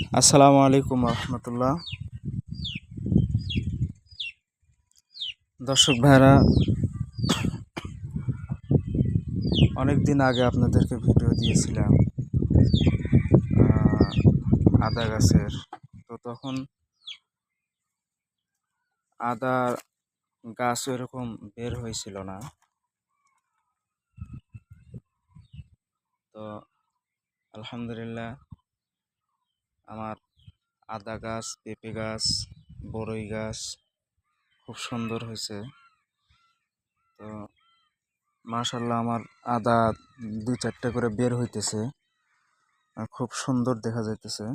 আসসালামু আলাইকুম রহমতুল্লাহ। দর্শক ভাইরা, অনেক দিন আগে আপনাদেরকে ভিডিও দিয়েছিলাম আদা গাছের। তো তখন আদা গাছ এরকম বের হয়েছিল না। তো আলহামদুলিল্লাহ আমার আদা গাছ, পেঁপে গাছ, বড়ই গাছ খুব সুন্দর হয়েছে। তো মাশাল্লাহ আমার আদা 2-4টা করে বের হইতেছে আর খুব সুন্দর দেখা যাইতেছে।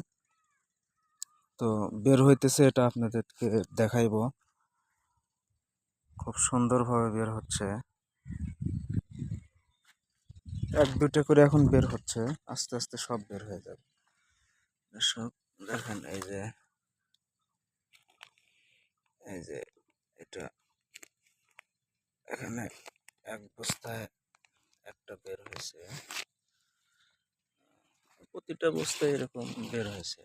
তো বের হইতেছে, এটা আপনাদেরকে দেখাইবো। খুব সুন্দরভাবে বের হচ্ছে, 1-2টা করে এখন বের হচ্ছে, আস্তে আস্তে সব বের হয়ে যাবে। দর্শক দেখেন, এই যে এটা এখানে এক বস্তায় একটা বের হয়েছে, প্রতিটা বস্তায় এরকম বের হয়েছে।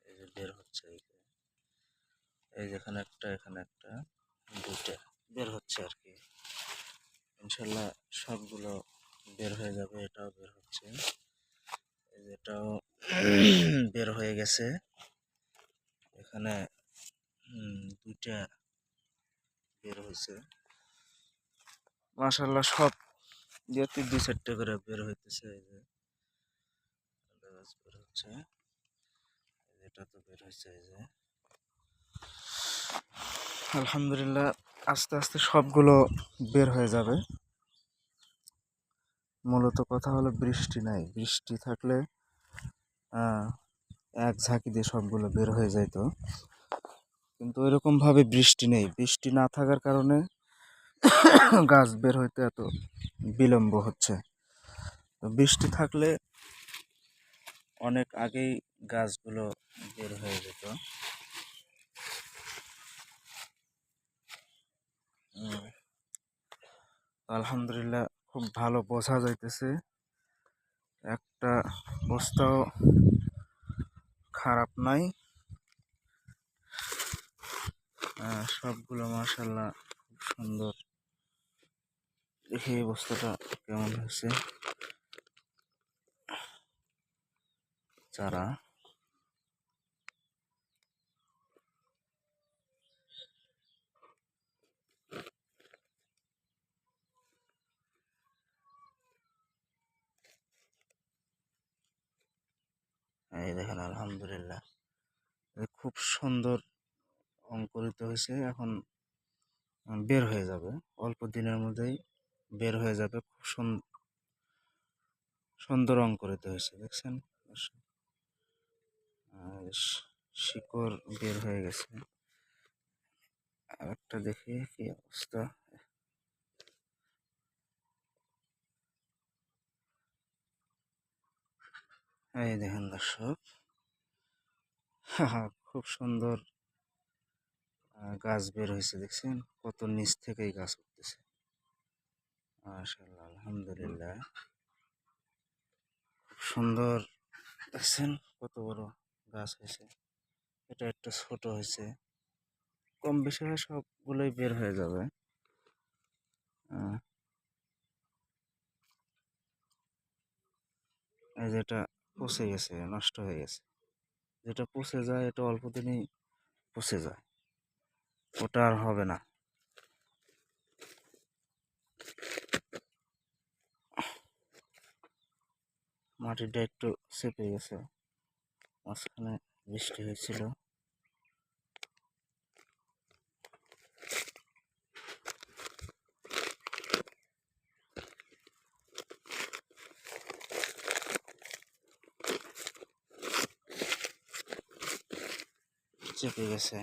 এই যে বের হচ্ছে, এই যে এখানে একটা, এখানে একটা, 2টা বের হচ্ছে আর কি। ইনশাল্লাহ সবগুলো বের হয়ে যাবে। এটাও বের হচ্ছে, এই যে এটাও বের হয়ে গেছে। এখানে 2টা বের হয়েছে। মাশাল্লাহ সব যেহেতু 2-4টা করে বের হইতেছে। এই যে গাছ বের হচ্ছে, এটা তো বের হয়েছে। এই যে আলহামদুলিল্লাহ আস্তে আস্তে সবগুলো বের হয়ে যাবে। মূলত কথা হলো বৃষ্টি নাই, বৃষ্টি থাকলে এক ঝাঁকি দিয়ে সবগুলো বের হয়ে যাইতো, কিন্তু ওইরকম ভাবে বৃষ্টি নেই। বৃষ্টি না থাকার কারণে গাছ বের হইতে এত বিলম্ব হচ্ছে। তো বৃষ্টি থাকলে অনেক আগেই গাছগুলো বের হয়ে যেত। আলহামদুলিল্লাহ খুব ভালো বোঝা যাইতেছে, একটা বস্তাও খারাপ নাই। সবগুলো মাশাল্লাহ খুব সুন্দর। দেখি এই বস্তাটা কেমন হয়েছে। চারা এই দেখেন, আলহামদুলিল্লাহ খুব সুন্দর অঙ্কুরিত হয়েছে। এখন বের হয়ে যাবে, অল্প দিনের মধ্যেই বের হয়ে যাবে। খুব সুন্দর অঙ্কুরিত হয়েছে, দেখছেন। শিকড় বের হয়ে গেছে। আর একটা দেখি কি অবস্থা। এই দেখেন দর্শক, খুব সুন্দর গাছ বের হয়েছে, দেখছেন কত নিচ থেকেই গাছ উঠতেছে। মাশাআল্লাহ আলহামদুলিল্লাহ খুব সুন্দর, দেখছেন কত বড় গাছ হয়েছে। এটা একটু ছোট হয়েছে, কম বেশি হয় সবগুলোই বের হয়ে যাবে। এই যেটা পচে গেছে, নষ্ট হয়ে গেছে, যেটা পচে যায় এটা অল্প দিনেই পচে যায়, ওটা আর হবে না। মাটিটা একটু চেপে গেছে, মাঝখানে বৃষ্টি হয়েছিল। চেপে গেছে,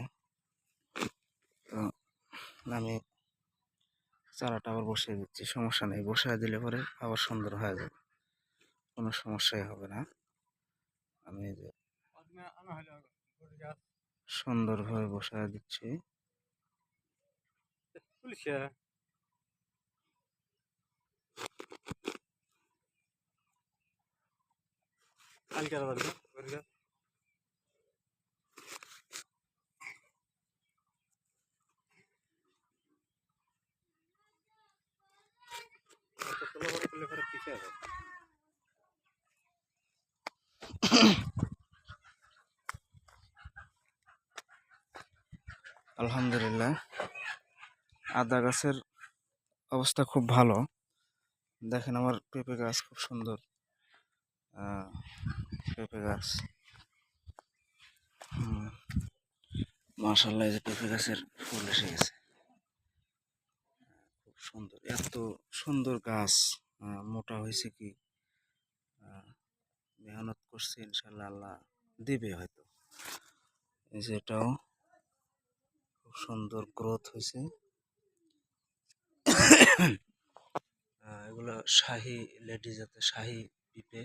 তো আমি চারাটা আবার বসিয়ে দিচ্ছি। সমস্যা নেই, বসিয়ে দিলে পরে আবার সুন্দর হয়ে যাবে, কোনো সমস্যাই হবে না। আমি এই যে সুন্দরভাবে বসিয়ে দিচ্ছি। আলহামদুলিল্লাহ, আদা গাছের অবস্থা খুব ভালো। দেখেন আমার পেঁপে গাছ খুব সুন্দর। পেঁপে গাছ, মাশাআল্লাহ, এই যে পেঁপে গাছের ফুল এসে গেছে, খুব সুন্দর, এত সুন্দর গাছ। মোটা হয়েছে কি, মেহনত করছি, ইনশাল্লাহ আল্লাহ দিবে হয়তো। এই যে এটাও খুব সুন্দর গ্রোথ হয়েছে। এগুলো শাহি লেডি জাতের শাহি পিঁপে।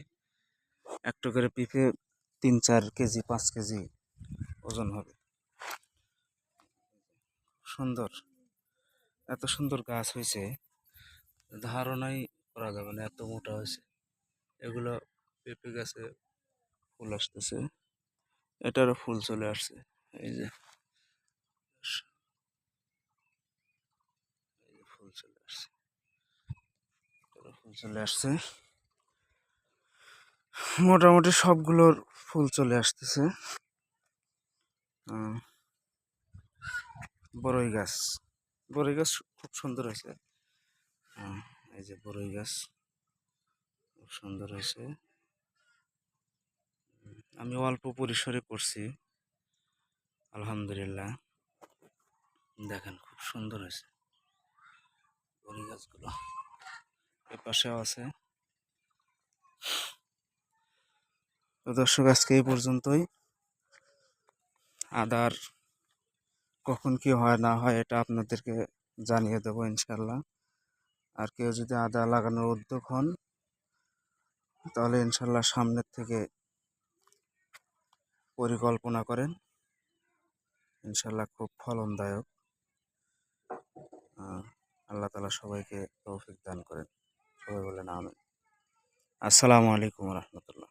একটা করে পিঁপে 3-4 কেজি 5 কেজি ওজন হবে। সুন্দর, এত সুন্দর গাছ হয়েছে, ধারণাই করা যাবে না, এত মোটা হয়েছে। এগুলো পেঁপে গাছে ফুল আসতেছে, এটারও ফুল চলে আসছে। এই যে ফুল চলে আসছে, এটারও ফুল চলে আসছে। মোটামুটি সবগুলোর ফুল চলে আসতেছে। বড়ই গাছ, বড়ই গাছ খুব সুন্দর হয়েছে। এই যে বড়ই গাছ খুব সুন্দর হয়েছে। আমি অল্প পরিসরে করছি, আলহামদুলিল্লাহ। দেখেন খুব সুন্দর হয়েছে বড়ই গাছগুলো, এ পাশেও আছে। তো দর্শক, আজকে এই পর্যন্তই। আদার কখন কি হয় না হয় এটা আপনাদেরকে জানিয়ে দেবো ইনশাল্লাহ। আর কেউ যদি আদা লাগানোর উদ্যোগ হন, তাহলে ইনশাল্লাহ সামনের থেকে পরিকল্পনা করেন, ইনশাল্লাহ খুব ফলনদায়ক। আল্লাহ তাআলা সবাইকে তৌফিক দান করেন। সবাই বলেন আমিন। আসসালামু আলাইকুম রহমতুল্লাহ।